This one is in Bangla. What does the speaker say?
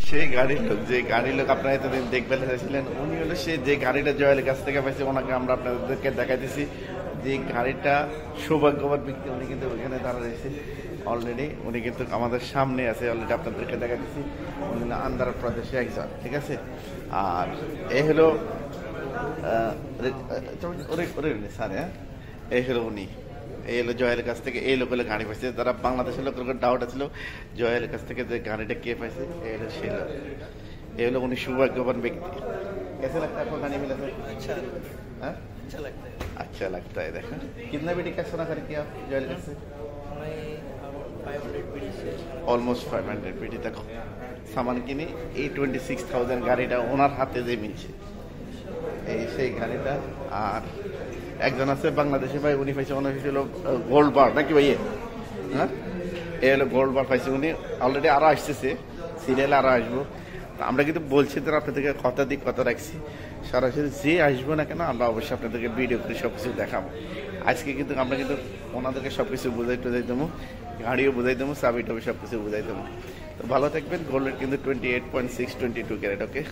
সেই গাড়ির লোক, যে গাড়ির লোক আপনারা এতদিন দেখবেন চাইছিলেন, উনি হলো সে যে গাড়িটা জয়েলের কাছ থেকে পাইছে, ওনাকে আমরা আপনাদেরকে দেখাইতেছি। যে গাড়িটা সৌভাগ্যবান ব্যক্তি, উনি কিন্তু ওইখানে দাঁড়া রয়েছে অলরেডি, উনি কিন্তু আমাদের সামনে আছে অলরেডি, আপনাদেরকে দেখাইতেছি। উনি হলো আন্ধ্রপ্রদেশে একজন, ঠিক আছে। আর এ হলো স্যার, হ্যাঁ, এই হলো উনি, এই হলো জয়ের কাছ থেকে এই লোক হলো গাড়ি পাইছে। তারা বাংলাদেশের লোকের ডাউট আছিল জয়ের কাছ থেকে যে গাড়িটা কে পাইছে, এই হলো সেই লোক, এই হলো উনি সৌভাগ্যবান ব্যক্তি। कैसे लगता है आपको गाड़ी मिला सर? अच्छा हाँ? अच्छा लगता है। अच्छा लगता है। देखा कितना बीडी का सोना खरीद किया आप जॉयल से? मैं 500 बीडी से অলমোস্ট 500 বিডি তক সামান কিনে এই 26,000 গাড়িটা ওনার হাতে যে মিলছে, এই সেই গাড়িটা। আর একজন আছে বাংলাদেশে ভাই, উনি পাইছে মনে হয়েছিল গোল্ড বার নাকি ভাই? হ্যাঁ, এই হলো গোল্ড বার পাইছে উনি অলরেডি, আরো আসতেছে সিরিয়ালে, আরো আসবো। আমরা কিন্তু বলছি তো আপনাদেরকে কথা দিক কথা রাখছি, সরাসরি যে আসবো না কেন আমরা অবশ্যই আপনাদেরকে ভিডিও করে সবকিছু দেখাবো। আজকে কিন্তু আমরা কিন্তু ওনাদেরকে সবকিছু বুঝাই দেবো, গাড়িও বুঝাই দেবো, চাবি টাবি সবকিছু বুঝাই দেবো। তো ভালো থাকবেন। গোল্ডের কিন্তু 28.6 22 ক্যারেট। ওকে।